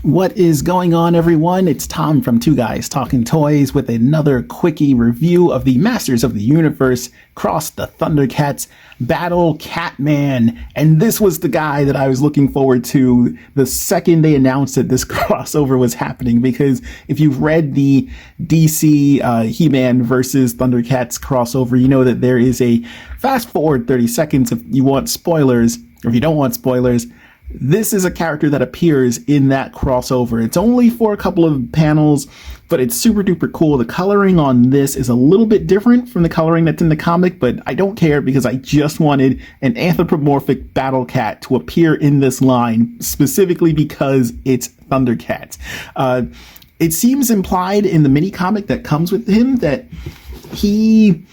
What is going on, everyone? It's Tom from Two Guys Talking Toys with another quickie review of the Masters of the Universe Cross the Thundercats Battlecat Man. And this was the guy that I was looking forward to the second they announced that this crossover was happening, because if you've read the DC He-Man versus Thundercats crossover, you know that there is a fast forward 30 seconds if you want spoilers, or if you don't want spoilers. This is a character that appears in that crossover. It's only for a couple of panels, but it's super duper cool. The coloring on this is a little bit different from the coloring that's in the comic, but I don't care because I just wanted an anthropomorphic Battlecat to appear in this line, specifically because it's Thundercats. It seems implied in the mini comic that comes with him that he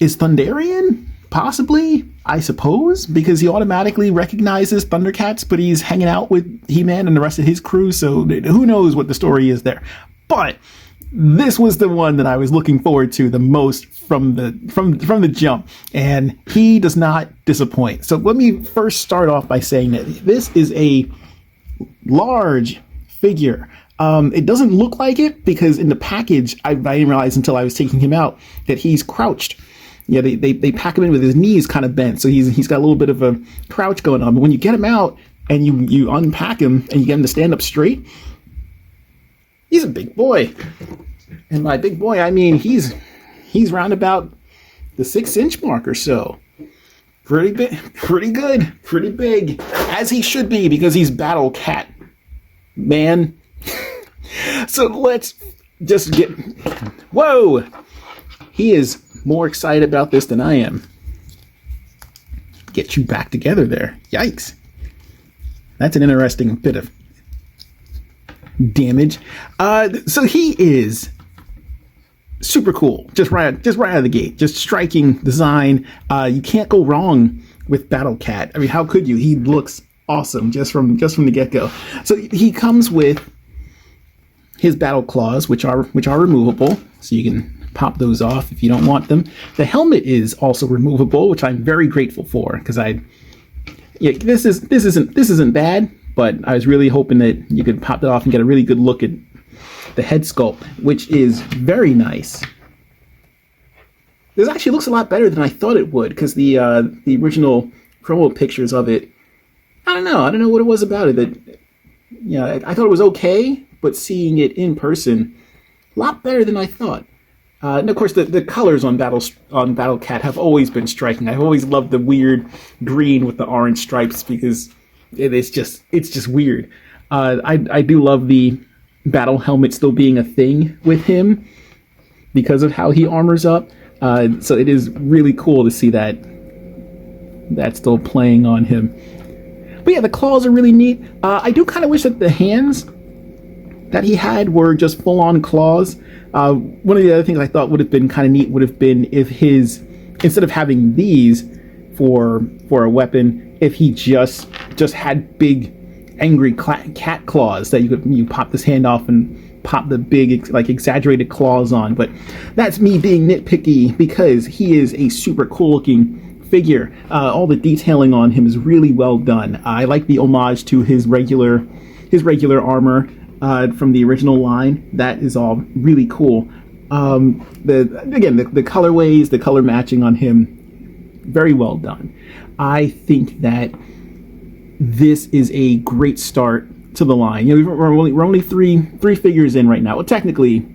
is Thunderian, possibly, I suppose, because he automatically recognizes Thundercats, but he's hanging out with He-Man and the rest of his crew, so who knows what the story is there. But this was the one that I was looking forward to the most from the jump, and he does not disappoint. So let me first start off by saying that this is a large figure. It doesn't look like it because in the package, I didn't realize until I was taking him out that he's crouched. Yeah, they pack him in with his knees kind of bent, so he's got a little bit of a crouch going on. But when you get him out and you unpack him and you get him to stand up straight, he's a big boy. And by big boy, I mean he's round about the 6-inch mark or so. Pretty big, pretty good, pretty big, as he should be because he's Battlecat Man. So let's just get. Whoa, he is more excited about this than I am. Get you back together there. Yikes. That's an interesting bit of damage. So he is super cool. Just right out of the gate. Just striking design. You can't go wrong with Battlecat. I mean, how could you? He looks awesome just from the get-go. So he comes with his battle claws, which are removable, so you can pop those off if you don't want them. The helmet is also removable, which I'm very grateful for, because this isn't bad, but I was really hoping that you could pop it off and get a really good look at the head sculpt, which is very nice. This actually looks a lot better than I thought it would, because the original promo pictures of it, I don't know what it was about it that, I thought it was okay, but seeing it in person, a lot better than I thought. And of course, the colors on Battlecat have always been striking. I've always loved the weird green with the orange stripes because it's just weird. I do love the battle helmet still being a thing with him because of how he armors up. So it is really cool to see that that's still playing on him. But yeah, the claws are really neat. I do kind of wish that the hands that he had were just full-on claws. One of the other things I thought would have been kind of neat would have been if instead of having these for a weapon, if he just had big angry cat claws that you pop this hand off and pop the big exaggerated claws on. But that's me being nitpicky because he is a super cool looking figure. All the detailing on him is really well done. I like the homage to his regular armor from the original line. That is all really cool. The colorways, the color matching on him, very well done. I think that this is a great start to the line. We're only three figures in right now. Well, technically,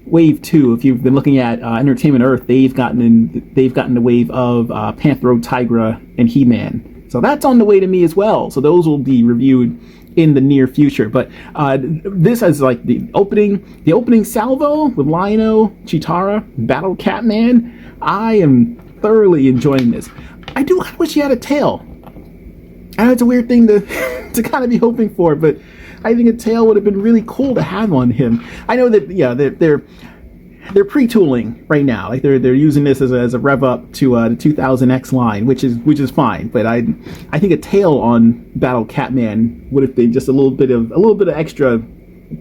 Wave 2. If you've been looking at Entertainment Earth, they've gotten the wave of Panthro, Tigra, and He-Man. So that's on the way to me as well. So those will be reviewed in the near future. But this is like the opening salvo with Lion-O, Chitara, Battlecat Man. I am thoroughly enjoying this. I do wish he had a tail. I know it's a weird thing to kind of be hoping for, but I think a tail would have been really cool to have on him. I know that they're pre-tooling right now. Like they're using this as a rev up to the 2000X line, which is fine. But I think a tail on Battlecat Man would have been just a little bit of extra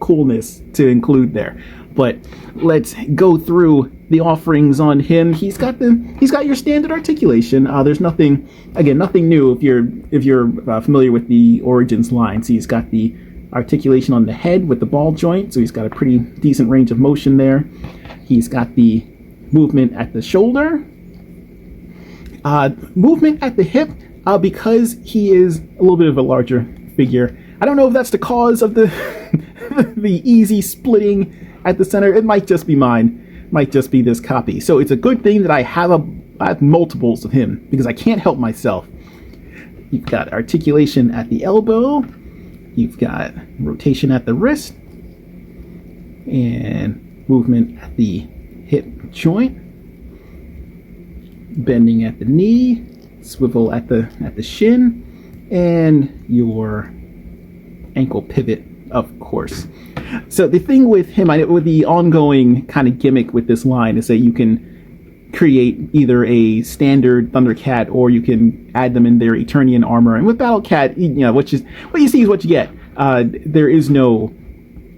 coolness to include there. But let's go through the offerings on him. He's got your standard articulation. There's nothing new if you're familiar with the Origins line. So he's got the articulation on the head with the ball joint, so he's got a pretty decent range of motion there. He's got the movement at the shoulder, movement at the hip, because he is a little bit of a larger figure. I don't know if that's the cause of the the easy splitting at the center. It might just be mine, might just be this copy. So it's a good thing that I have multiples of him, because I can't help myself. You've got articulation at the elbow, you've got rotation at the wrist, and movement at the hip joint, bending at the knee, swivel at the shin, and your ankle pivot, of course. So the thing with him, with the ongoing kind of gimmick with this line, is that you can create either a standard Thundercat or you can add them in their Eternian armor. And with Battlecat, what you see is what you get. There is no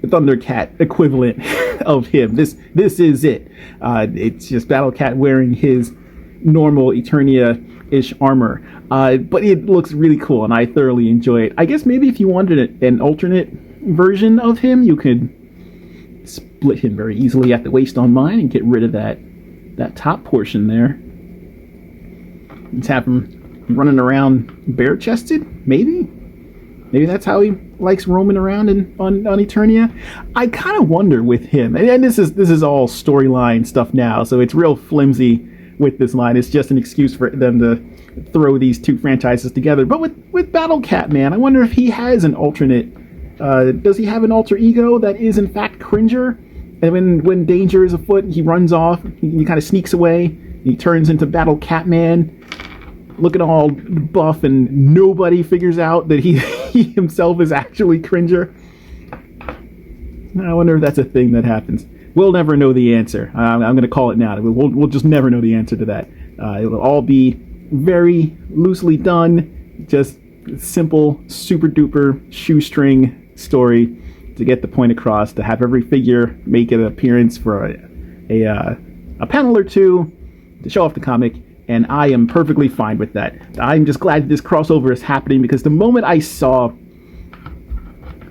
Thundercat equivalent of him. This is it. It's just Battlecat wearing his normal Eternia-ish armor. But it looks really cool, and I thoroughly enjoy it. I guess maybe if you wanted an alternate version of him, you could split him very easily at the waist on mine and get rid of that top portion there. Let's have him running around bare-chested, maybe that's how he likes roaming around on Eternia. I kind of wonder with him, and this is all storyline stuff now, so it's real flimsy with this line. It's just an excuse for them to throw these two franchises together. But with Battlecat, man, I wonder if he has an alternate. Does he have an alter ego that is in fact Cringer? And when danger is afoot, he runs off, he kind of sneaks away, he turns into Battlecat Man, looking all buff, and nobody figures out that he himself is actually Cringer. I wonder if that's a thing that happens. We'll never know the answer. I'm going to call it now. We'll just never know the answer to that. It'll all be very loosely done, just simple, super duper shoestring story to get the point across, to have every figure make an appearance for a panel or two to show off the comic, and I am perfectly fine with that. I'm just glad this crossover is happening, because the moment I saw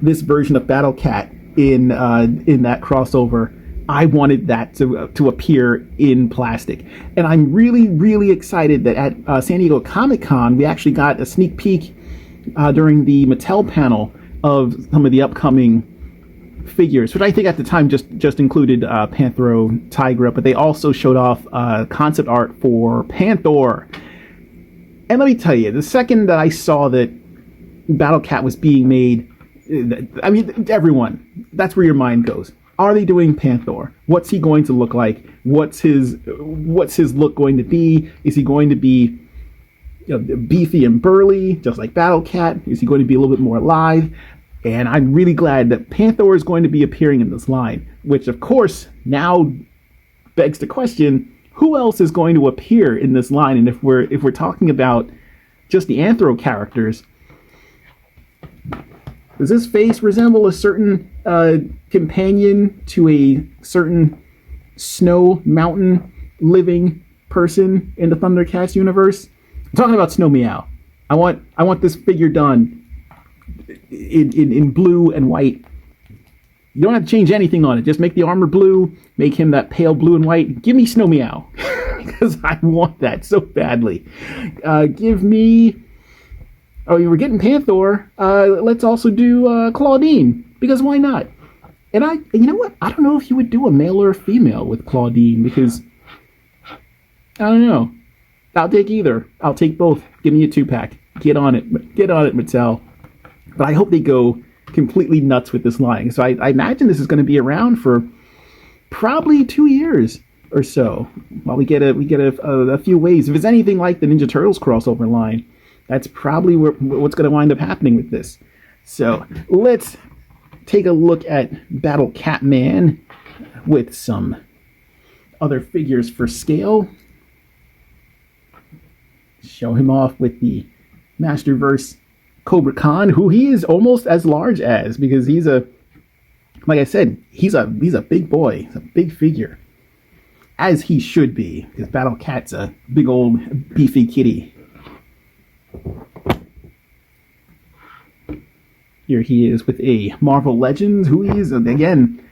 this version of Battlecat in that crossover, I wanted that to appear in plastic. And I'm really, really excited that at San Diego Comic-Con, we actually got a sneak peek during the Mattel panel of some of the upcoming figures, which I think at the time just included Panthro Tigra, but they also showed off concept art for Panther. And let me tell you, the second that I saw that Battlecat was being made, I mean, everyone, that's where your mind goes. Are they doing Panther? What's he going to look like? What's his look going to be? Is he going to be beefy and burly, just like Battlecat? Is he going to be a little bit more alive? And I'm really glad that Panther is going to be appearing in this line, which of course now begs the question, who else is going to appear in this line? And if we're talking about just the Anthro characters, does this face resemble a certain companion to a certain snow mountain living person in the Thundercats universe? I'm talking about Snow Meow. I want this figure done in blue and white. You don't have to change anything on it. Just make the armor blue, make him that pale blue and white. Give me Snow Meow, because I want that so badly. Give me... Oh, we're getting Panther. Let's also do Claudine, because why not? And you know what? I don't know if you would do a male or a female with Claudine, because I don't know. I'll take either. I'll take both. Give me a 2-pack. Get on it. Get on it, Mattel. But I hope they go completely nuts with this line. So I imagine this is going to be around for probably 2 years or so, while we get a few waves. If it's anything like the Ninja Turtles crossover line, that's probably what's going to wind up happening with this. So let's take a look at Battlecat Man with some other figures for scale. Show him off with the Masterverse Cobra Khan, who he is almost as large as, because he's like I said, he's a big boy. He's a big figure, as he should be, because Battlecat's a big old beefy kitty. Here he is with a Marvel Legends, who he is, again,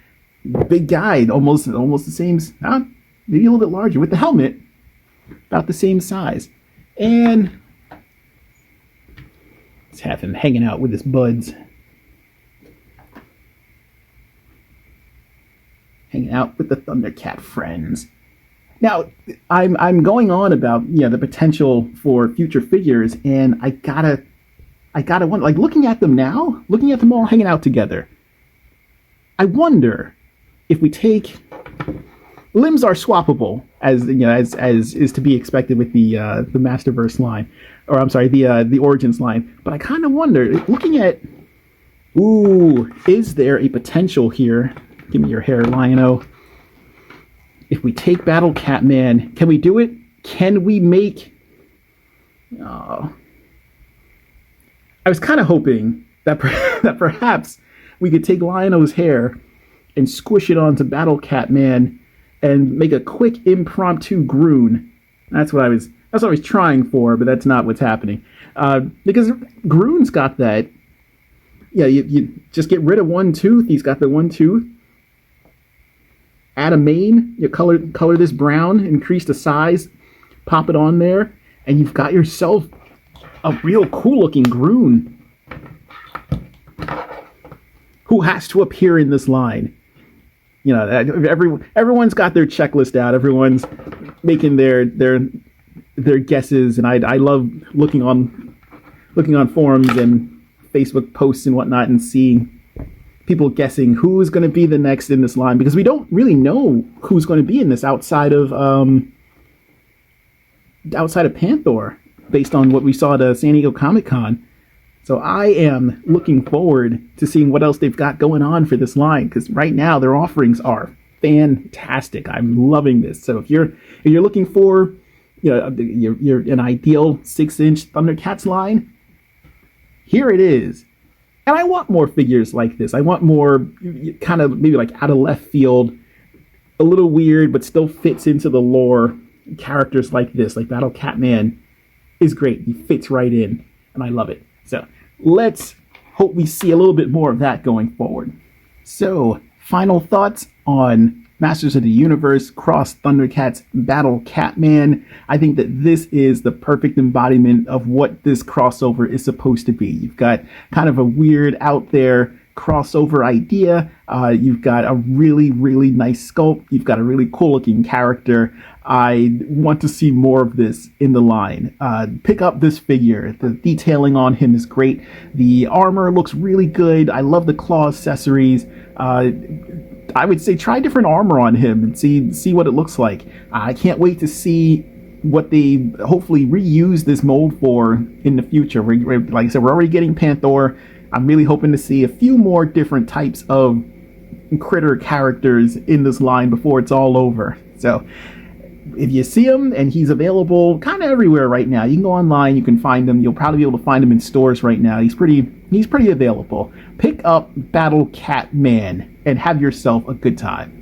big guy, almost the same, maybe a little bit larger, with the helmet, about the same size. And let's have him hanging out with his buds. Hanging out with the Thundercat friends. Now, I'm going on about the potential for future figures, and I gotta wonder, like, looking at them now, looking at them all hanging out together, I wonder if we take, limbs are swappable, as as is to be expected with the Masterverse line, or I'm sorry, the Origins line. But I kind of wonder, looking at, is there a potential here? Give me your hair, Lion-O. If we take Battlecat Man, can we do it? Can we make... I was kind of hoping that, that perhaps we could take Lion-O's hair and squish it onto Battlecat Man and make a quick impromptu Groon. That's what I was trying for, but that's not what's happening. Because Groon's got that... Yeah, you just get rid of one tooth. He's got the one tooth. Add a mane, you color this brown, increase the size, pop it on there, and you've got yourself a real cool looking Groon who has to appear in this line. Everyone's got their checklist out. Everyone's making their guesses, and I love looking on forums and Facebook posts and whatnot and seeing people guessing who's going to be the next in this line, because we don't really know who's going to be in this outside of Panther, based on what we saw at San Diego Comic-Con. So I am looking forward to seeing what else they've got going on for this line, because right now their offerings are fantastic. I'm loving this. So if you're looking for you're an ideal 6-inch Thundercats line, here it is. And I want more figures like this. I want more kind of maybe like out of left field, a little weird, but still fits into the lore characters like this. Like Battlecat Man is great. He fits right in, and I love it. So let's hope we see a little bit more of that going forward. So, final thoughts on Masters of the Universe Cross Thundercats Battlecat Man. I think that this is the perfect embodiment of what this crossover is supposed to be. You've got kind of a weird out there crossover idea. You've got a really, really nice sculpt. You've got a really cool looking character. I want to see more of this in the line. Pick up this figure. The detailing on him is great. The armor looks really good. I love the claw accessories. I would say try different armor on him and see what it looks like. I can't wait to see what they hopefully reuse this mold for in the future. Like I said, we're already getting Panther. I'm really hoping to see a few more different types of critter characters in this line before it's all over. So if you see him, and he's available kind of everywhere right now. You can go online, you can find him. You'll probably be able to find him in stores right now. He's pretty available. Pick up Battlecat Man and have yourself a good time.